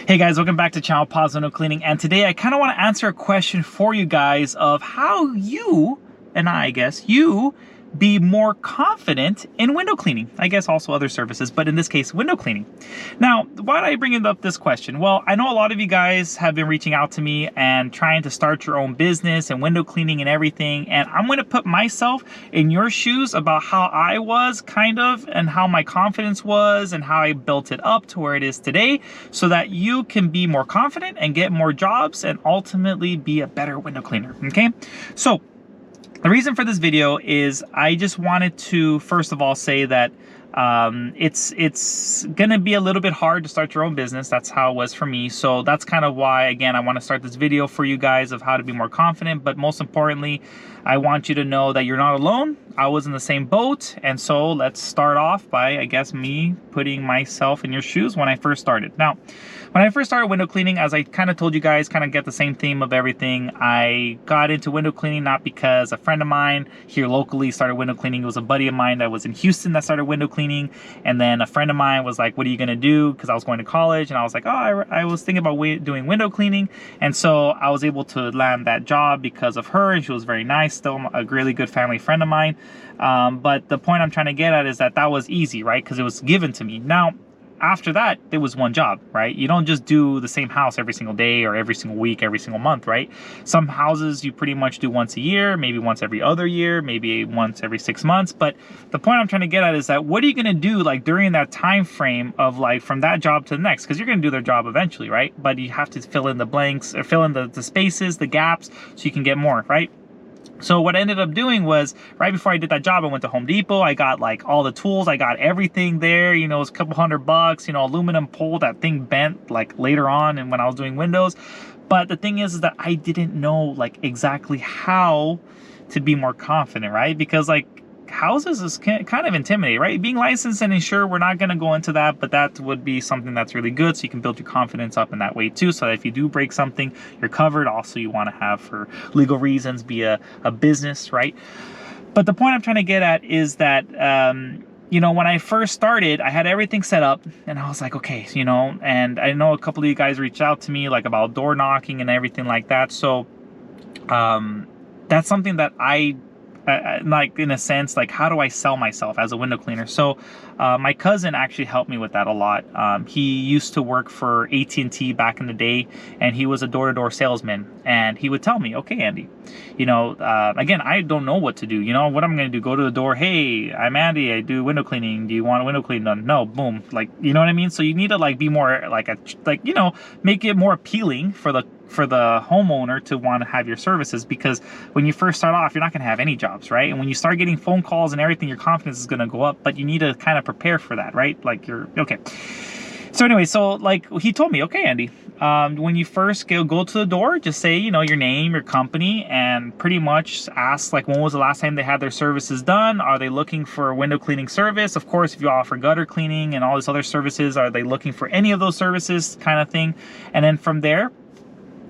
Hey guys, welcome back to Channel Pause Window Cleaning, and today I kind of want to answer a question for you guys of how you, and I guess, you be more confident in window cleaning. I guess also other services, but in this case, window cleaning. Now, why did I bring up this question? Well, I know a lot of you guys have been reaching out to me and trying to start your own business and window cleaning and everything, and I'm going to put myself in your shoes about how I was kind of, and how my confidence was, and how I built it up to where it is today, so that you can be more confident and get more jobs and ultimately be a better window cleaner, okay? So, the reason for this video is I just wanted to first of all say that it's gonna be a little bit hard to start your own business. That's how it was for me. So that's kind of why, again, I want to start this video for you guys of how to be more confident. But most importantly, I want you to know that you're not alone. I was in the same boat. And so let's start off by, I guess, me putting myself in your shoes when I first started. Now, when I first started window cleaning, as I kind of told you guys, kind of get the same theme of everything. I got into window cleaning not because a friend of mine here locally started window cleaning. It was a buddy of mine that was in Houston that started window cleaning. And then a friend of mine was like, what are you going to do? Because I was going to college. And I was like, oh, I was thinking about doing window cleaning. And so I was able to land that job because of her. And she was very nice, still a really good family friend of mine. But the point I'm trying to get at is that was easy, right? Because it was given to me. Now, after that, there was one job, right? You don't just do the same house every single day or every single week, every single month, right? Some houses you pretty much do once a year, maybe once every other year, maybe once every 6 months. But the point I'm trying to get at is that what are you going to do like during that time frame of like from that job to the next? Because you're going to do their job eventually, right? But you have to fill in the blanks or fill in the spaces, the gaps, so you can get more, right? So what I ended up doing was, right before I did that job, I went to Home Depot. I got like all the tools. I got everything there. You know, it was a couple $100, you know, aluminum pole. That thing bent like later on and when I was doing windows. But the thing is that I didn't know like exactly how to be more confident, right? Because like houses is kind of intimidating, right? Being licensed and insured, we're not going to go into that, but that would be something that's really good. So you can build your confidence up in that way too. So that if you do break something, you're covered. Also, you want to have for legal reasons, be a business, right? But the point I'm trying to get at is that, you know, when I first started, I had everything set up and I was like, okay, you know, and I know a couple of you guys reached out to me like about door knocking and everything like that. So, that's something that I like in a sense, like how do I sell myself as a window cleaner? So my cousin actually helped me with that a lot. He used to work for AT&T back in the day, and he was a door-to-door salesman, and he would tell me, okay, Andy, you know, again, I don't know what to do. You know, what I'm going to do, go to the door. Hey, I'm Andy. I do window cleaning. Do you want a window clean done? No, boom. Like, you know what I mean? So you need to like be more like you know, make it more appealing for the homeowner to want to have your services, because when you first start off, you're not going to have any jobs, right? And when you start getting phone calls and everything, your confidence is going to go up, but you need to kind of prepare for that, right? Like you're okay. So anyway, so like he told me, okay, Andy, when you first go to the door, just say, you know, your name, your company, and pretty much ask like when was the last time they had their services done? Are they looking for a window cleaning service? Of course, if you offer gutter cleaning and all these other services, are they looking for any of those services, kind of thing? And then from there,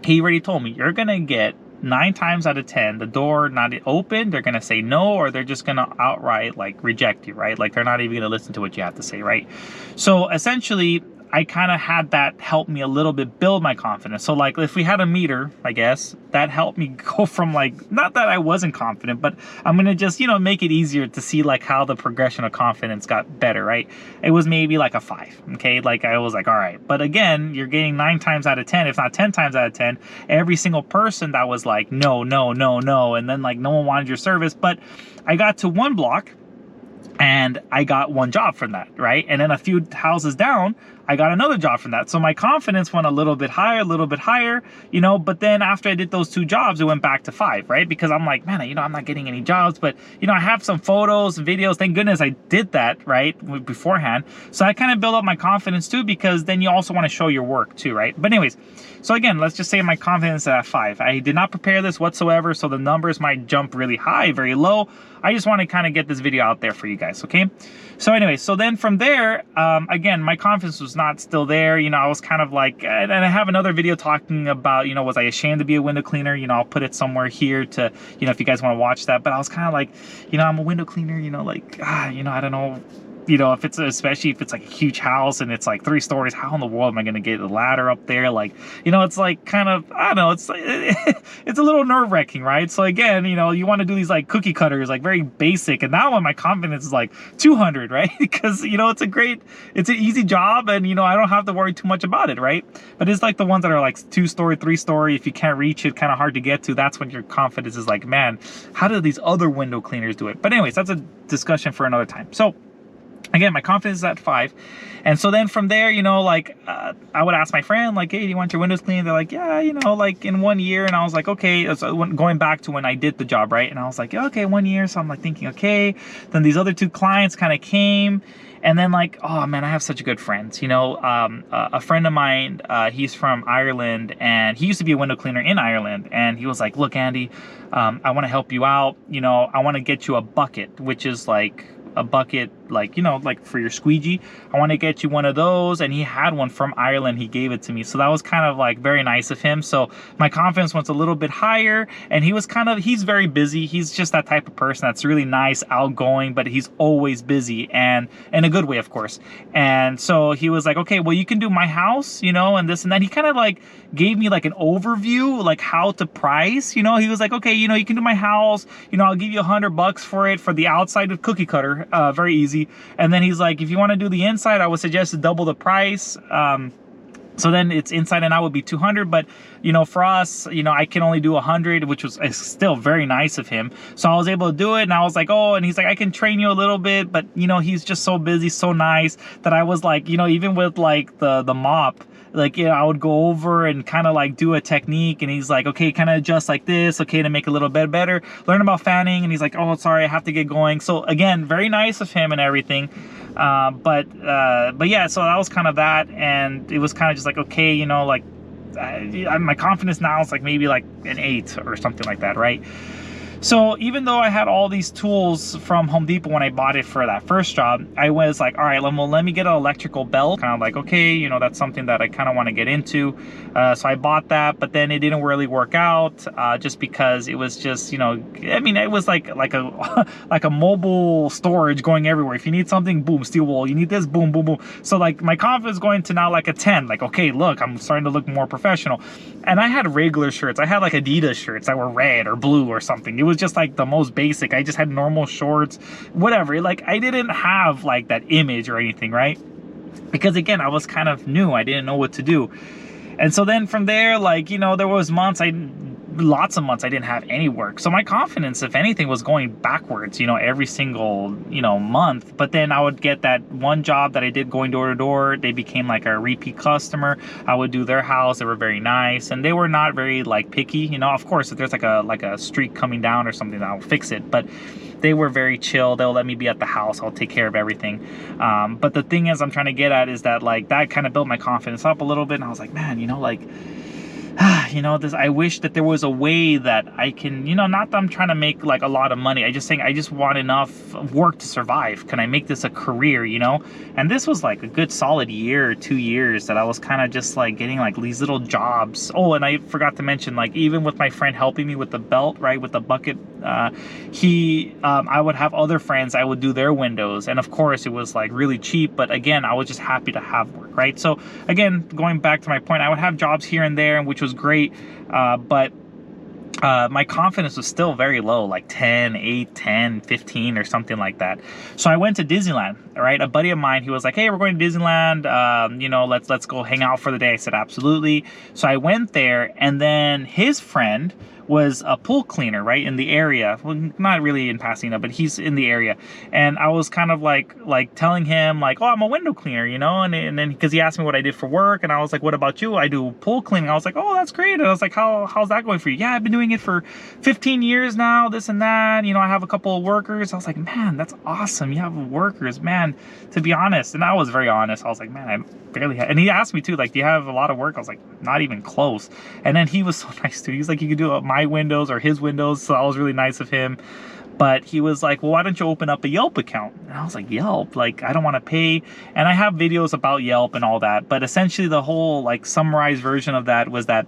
he already told me, you're going to get 9 times out of 10, the door not open, they're going to say no, or they're just going to outright like reject you, right? Like they're not even going to listen to what you have to say, right? So essentially, I kind of had that help me a little bit build my confidence. So like if we had a meter, I guess, that helped me go from like, not that I wasn't confident, but I'm going to just, you know, make it easier to see like how the progression of confidence got better, right? It was maybe like a 5, okay? Like I was like, all right. But again, you're getting 9 times out of 10, if not 10 times out of 10, every single person that was like, no, no, no, no. And then like no one wanted your service. But I got to one block and I got one job from that, right? And then a few houses down, I got another job from that. So my confidence went a little bit higher, you know, but then after I did those 2 jobs, it went back to 5, right? Because I'm like, man, you know, I'm not getting any jobs, but you know, I have some photos and videos. Thank goodness I did that, right? Beforehand. So I kind of build up my confidence too, because then you also want to show your work too, right? But anyways, so again, let's just say my confidence is at 5. I did not prepare this whatsoever, so the numbers might jump really high, very low. I just want to kind of get this video out there for you guys, okay? So anyway, so then from there, again, my confidence was not still there. You know, I was kind of like, and I have another video talking about, you know, was I ashamed to be a window cleaner? You know, I'll put it somewhere here to, you know, if you guys want to watch that. But I was kind of like, you know, I'm a window cleaner, you know, like, you know, I don't know. you know, if it's, especially if it's like a huge house and it's like 3 stories, how in the world am I going to get the ladder up there? Like, you know, it's like kind of, I don't know, it's like, it's a little nerve wracking, right? So again, you know, you want to do these like cookie cutters, like very basic. And that one, my confidence is like 200, right? Because, you know, it's an easy job, and, you know, I don't have to worry too much about it, right? But it's like the ones that are like 2-story, 3-story, if you can't reach it, kind of hard to get to, that's when your confidence is like, man, how do these other window cleaners do it? But anyways, that's a discussion for another time. So again, my confidence is at 5. And so then from there, you know, like, I would ask my friend, like, hey, do you want your windows cleaned? They're like, yeah, you know, like in 1 year. And I was like, okay, so going back to when I did the job, right? And I was like, okay, 1 year. So I'm like thinking, okay. Then these other 2 clients kind of came. And then like, oh man, I have such good friends, you know. A friend of mine, he's from Ireland, and he used to be a window cleaner in Ireland. And he was like, look, Andy, I want to help you out. You know, I want to get you a bucket, which is like a bucket, like, you know, like for your squeegee. I want to get you one of those. And he had one from Ireland. He gave it to me. So that was kind of like very nice of him. So my confidence went a little bit higher, and he was kind of, he's very busy. He's just that type of person that's really nice, outgoing, but he's always busy, and in a good way, of course. And so he was like, okay, well, you can do my house, you know, and this and that. He kind of like gave me like an overview, like how to price, you know. He was like, okay, you know, you can do my house, you know, I'll give you $100 for it, for the outside of cookie cutter, very easy. And then he's like, if you want to do the inside, I would suggest to double the price. So then it's inside and out would be 200, but, you know, for us, you know, I can only do 100, which was still very nice of him. So I was able to do it, and I was like, oh, and he's like, I can train you a little bit, but, you know, he's just so busy, so nice, that I was like, you know, even with like the mop, like, you know, I would go over and kind of like do a technique, and he's like, okay, kind of adjust like this, okay, to make it a little bit better, learn about fanning. And he's like, oh, sorry, I have to get going. So again, very nice of him and everything. But yeah, so that was kind of that. And it was kind of just like, okay, you know, like my confidence now is like maybe like an 8 or something like that, right? So even though I had all these tools from Home Depot when I bought it for that first job, I was like, all right, well, let me get an electrical belt. Kind of like, okay, you know, that's something that I kind of want to get into. So I bought that, but then it didn't really work out, just because it was just, you know, I mean, it was like a like a mobile storage going everywhere. If you need something, boom, steel wool. You need this, boom, boom, boom. So like my confidence going to now like a 10. Like, okay, look, I'm starting to look more professional. And I had regular shirts. I had like Adidas shirts that were red or blue or something. It was just like the most basic. I just had normal shorts, whatever. Like I didn't have like that image or anything, right? Because again, I was kind of new. I didn't know what to do. And so then from there, like, you know, there was lots of months I didn't have any work. So my confidence, if anything, was going backwards, you know, every single, you know, month. But then I would get that one job that I did going door to door. They became like a repeat customer. I would do their house. They were very nice, and they were not very like picky, you know. Of course, if there's like a streak coming down or something, I'll fix it. But they were very chill. They'll let me be at the house. I'll take care of everything. But the thing is, I'm trying to get at is that like that kind of built my confidence up a little bit. And I was like, man, you know, like, you know, I wish that there was a way that I can, you know, not that I'm trying to make like a lot of money. I just want enough work to survive. Can I make this a career, you know? And this was like a good solid year or 2 years that I was kind of just like getting like these little jobs. Oh, and I forgot to mention, like, even with my friend helping me with the belt, right, with the bucket, I would have other friends, I would do their windows. And of course it was like really cheap, but again, I was just happy to have work, right? So again, going back to my point, I would have jobs here and there, which was great, but my confidence was still very low, like 10, 8, 10, 15 or something like that. So I went to Disneyland, right? A buddy of mine, he was like, hey, we're going to Disneyland, you know, let's go hang out for the day. I said, absolutely. So I went there, and then his friend was a pool cleaner, right, in the area. Well, not really in Pasadena, but he's in the area. And I was kind of like telling him like, oh, I'm a window cleaner, you know, and then because he asked me what I did for work, and I was like, what about you? I do pool cleaning. I was like, oh, that's great. And I was like, how's that going for you? Yeah, I've been doing it for 15 years now, this and that. You know, I have a couple of workers. I was like, man, that's awesome. You have workers, man, to be honest. And I was very honest. I was like, man, I barely had. And he asked me too, like, do you have a lot of work? I was like, not even close. And then he was so nice too. He's like, you could do my windows or his windows. So that was really nice of him. But he was like, well, why don't you open up a Yelp account? And I was like, Yelp? Like, I don't want to pay. And I have videos about Yelp and all that. But essentially the whole like summarized version of that was that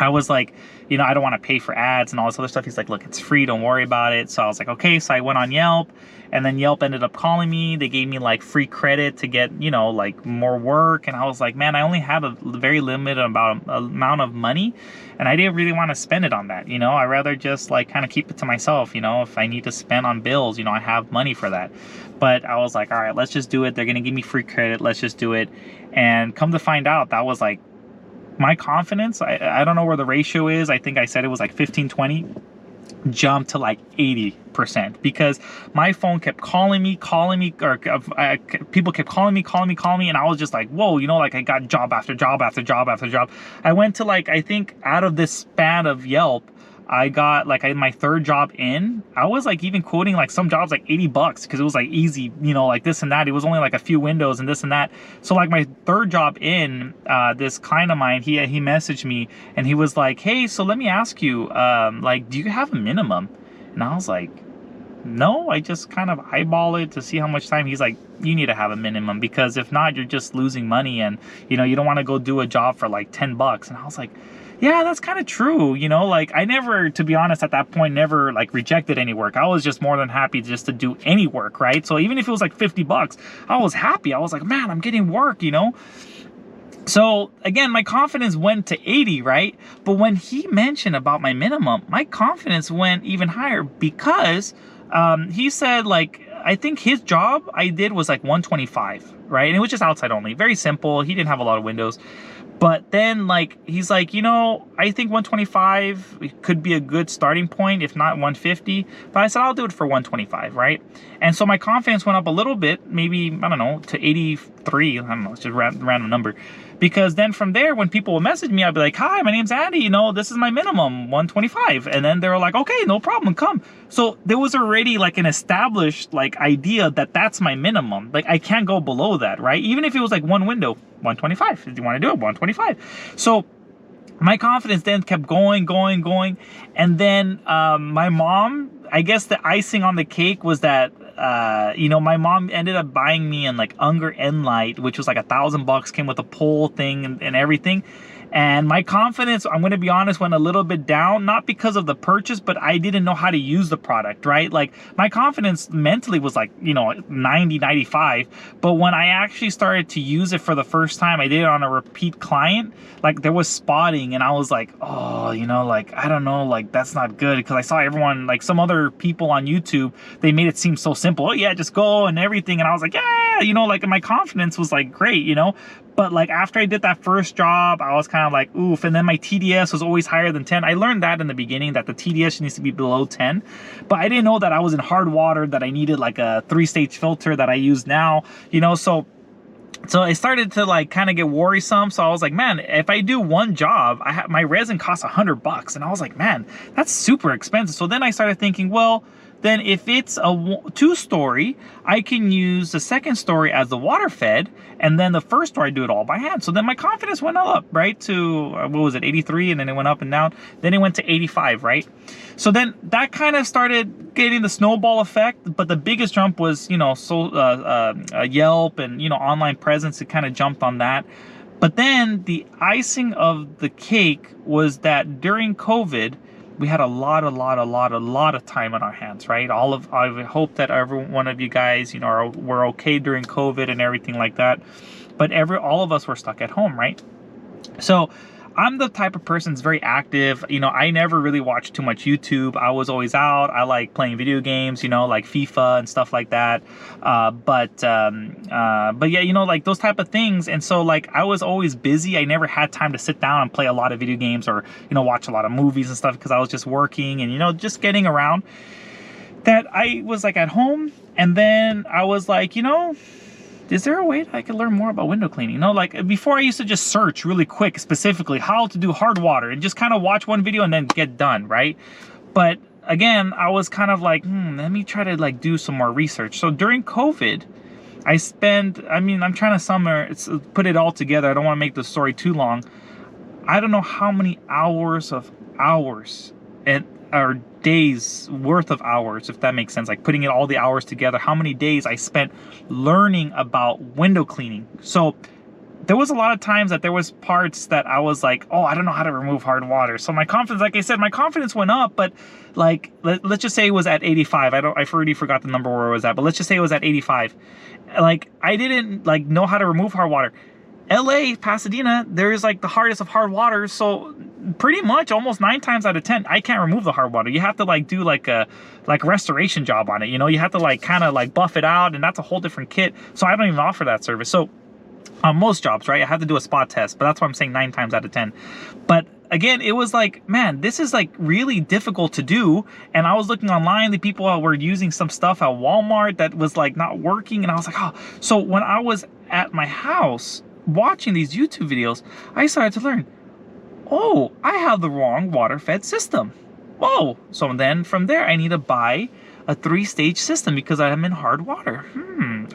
I was like, you know, I don't want to pay for ads and all this other stuff. He's like, look, it's free, don't worry about it. So I was like, okay. So I went on Yelp, and then Yelp ended up calling me. They gave me like free credit to get, you know, like more work. And I was like, man, I only had a very limited amount of money, and I didn't really want to spend it on that. You know, I rather just like kind of keep it to myself. You know, if I need to spend on bills, you know, I have money for that. But I was like, all right, let's just do it. They're going to give me free credit. Let's just do it. And come to find out, that was like my confidence. I don't know where the ratio is. I think I said it was like 15-20, jumped to like 80%, because my phone kept calling me, or people kept calling me, and I was just like, whoa, you know, like I got job after job after job after job. I went to like, I think out of this span of Yelp, I got like my third job in, I was like even quoting like some jobs like $80 because it was like easy, you know, like this and that. It was only like a few windows and this and that. So like my third job in, this client of mine, he messaged me and he was like, hey, so let me ask you, like, do you have a minimum? And I was like, no, I just kind of eyeball it to see how much time. He's like, you need to have a minimum, because if not, you're just losing money, and you know, you don't want to go do a job for like $10. And I was like, yeah, that's kind of true. You know, like I never, to be honest, at that point, never like rejected any work. I was just more than happy just to do any work, right? So even if it was like $50, I was happy. I was like, man, I'm getting work, you know? So again, my confidence went to 80, right? But when he mentioned about my minimum, my confidence went even higher, because he said like, I think his job I did was like 125, right? And it was just outside only, very simple. He didn't have a lot of windows. But then like, he's like, you know, I think 125 could be a good starting point, if not 150. But I said, I'll do it for 125, right? And so my confidence went up a little bit, maybe, I don't know, to 83. I don't know, it's just a random number. Because then from there, when people will message me, I'll be like, hi, my name's Andy, you know, this is my minimum, 125. And then they're like, okay, no problem, come. So there was already like an established like idea that that's my minimum. Like I can't go below that, right? Even if it was like one window, 125. If you want to do it, 125. So my confidence then kept going. And then my mom, I guess the icing on the cake was that, you know, my mom ended up buying me an like Unger Enlight, which was like $1,000, came with a pole thing and everything. And my confidence, I'm going to be honest, went a little bit down, not because of the purchase, but I didn't know how to use the product, right? Like my confidence mentally was like, you know, 90, 95. But when I actually started to use it for the first time, I did it on a repeat client, like there was spotting, and I was like, oh, you know, like, I don't know, like that's not good, because I saw everyone, like some other people on YouTube, they made it seem so simple. Oh yeah, just go and everything. And I was like, yeah, you know, like my confidence was like great, you know. But like after I did that first job, I was kind of like, oof. And then my TDS was always higher than 10. I learned that in the beginning, that the TDS needs to be below 10. But I didn't know that I was in hard water, that I needed like a 3-stage filter that I use now, you know. So it started to like kind of get worrisome. So I was like, man, if I do one job, my resin costs $100. And I was like, man, that's super expensive. So then I started thinking, well, then if it's a 2-story, I can use the second story as the water fed, and then the first story I do it all by hand. So then my confidence went up, right, to, what was it, 83, and then it went up and down. Then it went to 85, right? So then that kind of started getting the snowball effect, but the biggest jump was, you know, Yelp and, you know, online presence. It kind of jumped on that. But then the icing of the cake was that during COVID, we had a lot of time on our hands, right? I hope that every one of you guys, you know, were okay during COVID and everything like that. But all of us were stuck at home, right? So I'm the type of person that's very active. You know, I never really watched too much YouTube. I was always out. I like playing video games, you know, like FIFA and stuff like that. But yeah, you know, like those type of things. And so like I was always busy. I never had time to sit down and play a lot of video games or, you know, watch a lot of movies and stuff, because I was just working and, you know, just getting around. That I was like at home, and then I was like, you know, is there a way that I could learn more about window cleaning? You know, like before I used to just search really quick, specifically how to do hard water, and just kind of watch one video and then get done, right? But again, I was kind of like, let me try to like do some more research. So during COVID, I'm trying to put it all together. I don't want to make the story too long. I don't know how many hours or days worth of hours, if that makes sense, like putting all the hours together, how many days I spent learning about window cleaning. So there was a lot of times that there was parts that I was like, oh, I don't know how to remove hard water. So my confidence, like I said, my confidence went up, but like, let's just say it was at 85. I already forgot the number where it was at, but let's just say it was at 85. Like, I didn't like know how to remove hard water. LA, Pasadena, there's like the hardest of hard water. So pretty much almost 9 times out of 10, I can't remove the hard water. You have to like do like a restoration job on it. You know, you have to like kind of like buff it out, and that's a whole different kit. So I don't even offer that service. So on most jobs, right, I have to do a spot test, but that's why I'm saying 9 times out of 10. But again, it was like, man, this is like really difficult to do. And I was looking online, the people were using some stuff at Walmart that was like not working. And I was like, oh, so when I was at my house watching these YouTube videos, I started to learn, oh, I have the wrong water fed system. Whoa. So then from there, I need to buy a 3-stage system because I'm in hard water.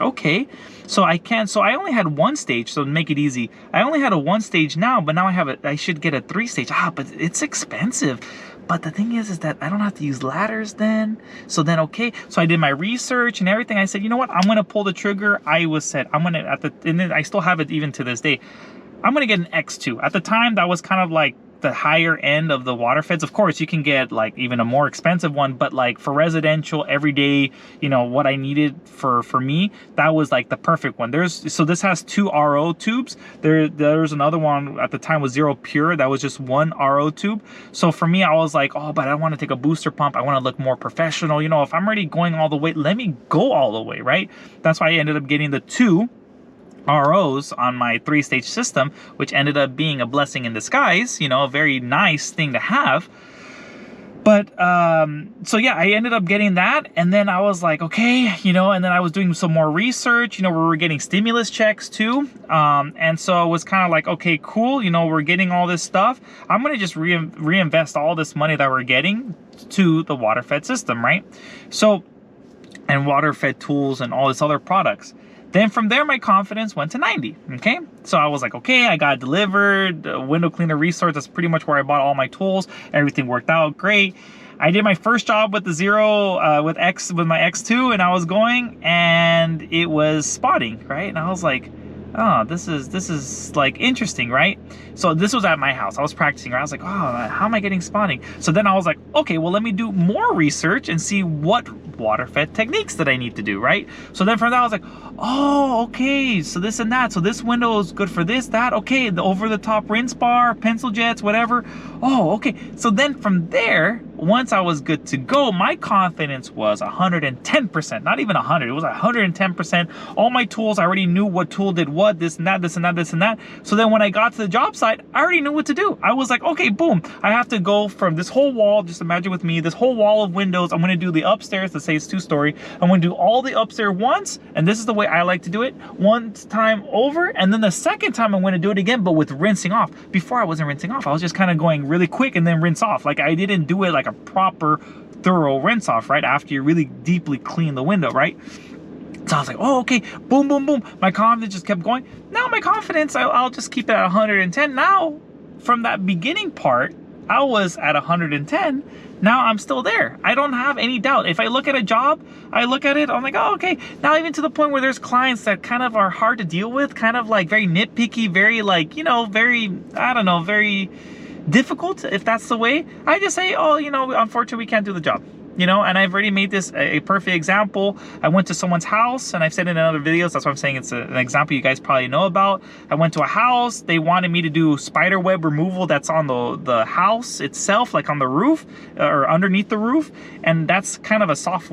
Okay. So I only had 1 stage. So to make it easy, I only had a 1 stage now, but now I should get a 3-stage. But it's expensive. But the thing is that I don't have to use ladders then. So then, okay. So I did my research and everything. I said, you know what? I'm going to pull the trigger. I was said, I'm going to, and then I still have it even to this day. I'm going to get an X2. At the time, that was kind of like the higher end of the water feds. Of course, you can get like even a more expensive one, but like for residential, everyday, you know, what I needed for me, that was like the perfect one. So this has 2 RO tubes. There's another one at the time was Zero Pure. That was just 1 RO tube. So for me, I was like, oh, but I want to take a booster pump. I want to look more professional. You know, if I'm already going all the way, let me go all the way, right? That's why I ended up getting the 2 ROs on my 3-stage system, which ended up being a blessing in disguise, you know, a very nice thing to have. But so yeah, I ended up getting that, and then I was like, okay, you know, and then I was doing some more research, you know, we were getting stimulus checks too, and so it was kind of like, okay, cool, you know, we're getting all this stuff, I'm gonna just reinvest all this money that we're getting to the water fed system, right? So, and water fed tools and all this other products. Then from there, my confidence went to 90, okay? So I was like, okay, I got delivered, window cleaner resource, that's pretty much where I bought all my tools. Everything worked out great. I did my first job with the Zero, with my X2, and I was going, and it was spotting, right? And I was like, oh, this is like interesting, right? So this was at my house. I was practicing, right? I was like, oh, how am I getting spotting? So then I was like, okay, well, let me do more research and see what water fed techniques that I need to do, right? So then from that, I was like, oh, okay, so this and that. So this window is good for this, that. Okay, the over the top rinse bar, pencil jets, whatever. Oh, okay. So then from there, once I was good to go, my confidence was 110%, not even 100, it was 110%. All my tools, I already knew what tool did what, this and that, this and that, this and that. So then when I got to the job site, I already knew what to do. I was like, okay, boom, I have to go from this whole wall, just imagine with me, this whole wall of windows, I'm gonna do the upstairs, let's say it's 2-story, I'm gonna do all the upstairs once, and this is the way I like to do it, one time over, and then the second time I'm gonna do it again, but with rinsing off. Before I wasn't rinsing off, I was just kind of going really quick and then rinse off. Like I didn't do it like a proper thorough rinse off, right? After you really deeply clean the window, right? So I was like, oh, okay, boom, boom, boom. My confidence just kept going. Now my confidence, I'll just keep it at 110. Now, from that beginning part, I was at 110. Now I'm still there. I don't have any doubt. If I look at a job, I look at it, I'm like, oh, okay. Now even to the point where there's clients that kind of are hard to deal with, kind of like very nitpicky, very like, you know, very, I don't know, very difficult, if that's the way. I just say, oh, you know, unfortunately we can't do the job, you know. And I've already made this a perfect example. I went to someone's house, and I've said it in other videos, that's why I'm saying it's an example you guys probably know about. I went to a house, they wanted me to do spider web removal that's on the house itself, like on the roof or underneath the roof, and that's kind of a soft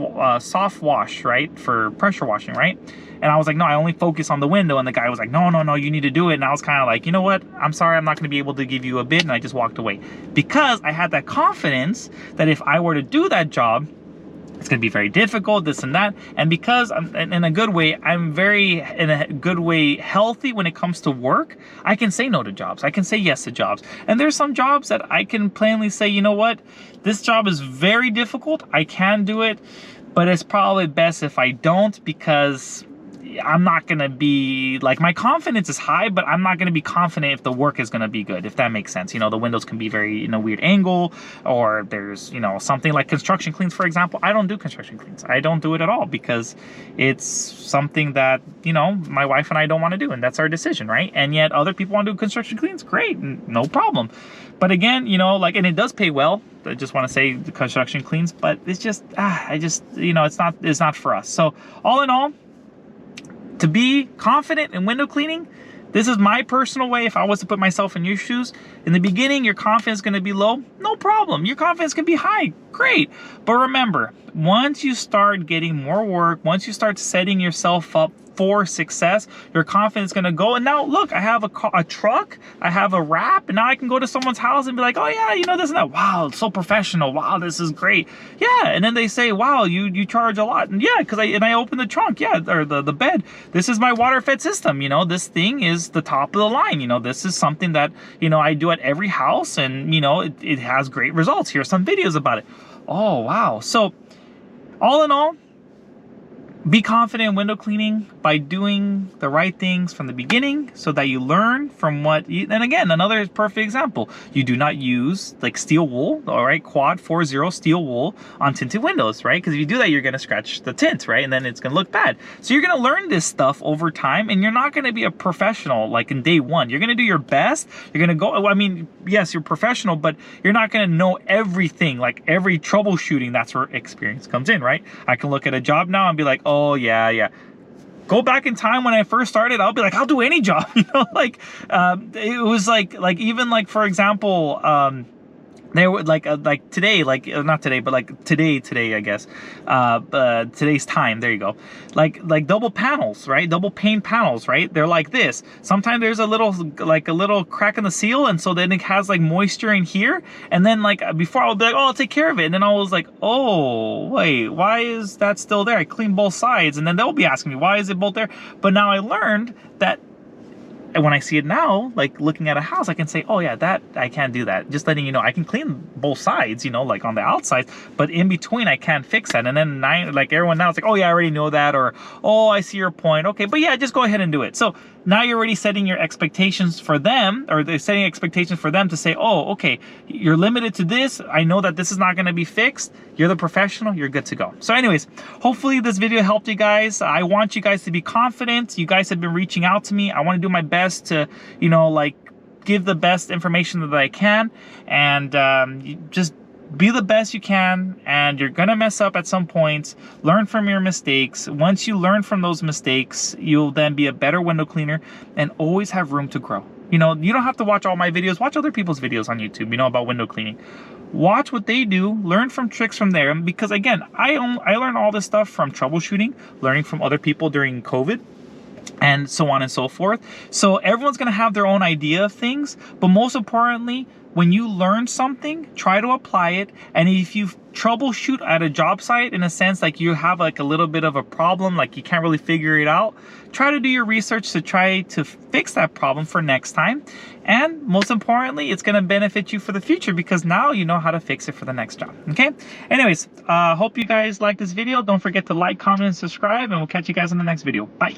wash, right, for pressure washing, right? And I was like, no, I only focus on the window. And the guy was like, no, you need to do it. And I was kind of like, you know what? I'm sorry, I'm not going to be able to give you a bid. And I just walked away because I had that confidence that if I were to do that job, it's going to be very difficult, this and that. And because I'm in a good way, I'm very, in a good way, healthy when it comes to work, I can say no to jobs. I can say yes to jobs. And there's some jobs that I can plainly say, you know what? This job is very difficult. I can do it, but it's probably best if I don't, because I'm not gonna be like, my confidence is high, but I'm not gonna be confident if the work is gonna be good, if that makes sense. You know, the windows can be very in a weird angle, or there's, you know, something like construction cleans, for example. I don't do construction cleans. I don't do it at all because it's something that, you know, my wife and I don't want to do, and that's our decision, right? And yet other people want to do construction cleans, great, no problem. But again, you know, like, and it does pay well. I just want to say the construction cleans, but it's just, you know, it's not for us. So all in all, to be confident in window cleaning, this is my personal way. If I was to put myself in your shoes, in the beginning, your confidence is going to be low. No problem. Your confidence can be high. Great. But remember, once you start getting more work, once you start setting yourself up for success, your confidence is going to go. And now look, I have a truck, I have a wrap, and now I can go to someone's house and be like, oh yeah, you know, this and that. Wow, it's so professional. Wow, this is great. Yeah. And then they say, wow, you charge a lot. And yeah, because I open the trunk, yeah, or the bed. This is my water fed system. You know, this thing is the top of the line. You know, this is something that, you know, I do at every house, and you know, it has great results. Here's some videos about it. Oh wow. So all in all, be confident in window cleaning by doing the right things from the beginning so that you learn from what you, and again, another perfect example, you do not use like steel wool, all right, quad 40 steel wool on tinted windows, right? Because if you do that, you're going to scratch the tint, right? And then it's going to look bad. So you're going to learn this stuff over time, and you're not going to be a professional like in day one. You're going to do your best. You're going to go, I mean, yes, you're professional, but you're not going to know everything, like every troubleshooting. That's where experience comes in, right? I can look at a job now and be like, oh yeah. Go back in time when I first started, I'll be like, I'll do any job, you know, like, it was like even like, for example, they would like today, like not today, but like today, I guess, today's time, there you go. Like double panels, right? Double pane panels, right? They're like this. Sometimes there's a little crack in the seal, and so then it has like moisture in here. And then like before I would be like, oh, I'll take care of it. And then I was like, oh, wait, why is that still there? I cleaned both sides. And then they'll be asking me, why is it both there? But now I learned that, and when I see it now, like looking at a house, I can say, oh yeah, that I can't do that. Just letting you know, I can clean both sides, you know, like on the outside, but in between I can't fix that. And then like everyone now, it's like, oh yeah, I already know that, or oh, I see your point. Okay, but yeah, just go ahead and do it. So now you're already setting your expectations for them, or they're setting expectations for them to say, oh, okay, you're limited to this. I know that this is not going to be fixed. You're the professional, you're good to go. So anyways, hopefully this video helped you guys. I want you guys to be confident. You guys have been reaching out to me. I want to do my best to, you know, like give the best information that I can, and just be the best you can. And you're gonna mess up at some points. Learn from your mistakes. Once you learn from those mistakes, you'll then be a better window cleaner and always have room to grow. You know, you don't have to watch all my videos. Watch other people's videos on YouTube, you know, about window cleaning. Watch what they do, learn from tricks from there, because again, I learned all this stuff from troubleshooting, learning from other people during COVID, and so on and so forth. So everyone's going to have their own idea of things, but most importantly, when you learn something, try to apply it. And if you troubleshoot at a job site, in a sense, like you have like a little bit of a problem, like you can't really figure it out, try to do your research to try to fix that problem for next time. And most importantly, it's going to benefit you for the future, because now you know how to fix it for the next job. Okay. Anyways, hope you guys like this video. Don't forget to like, comment, and subscribe, and we'll catch you guys in the next video. Bye.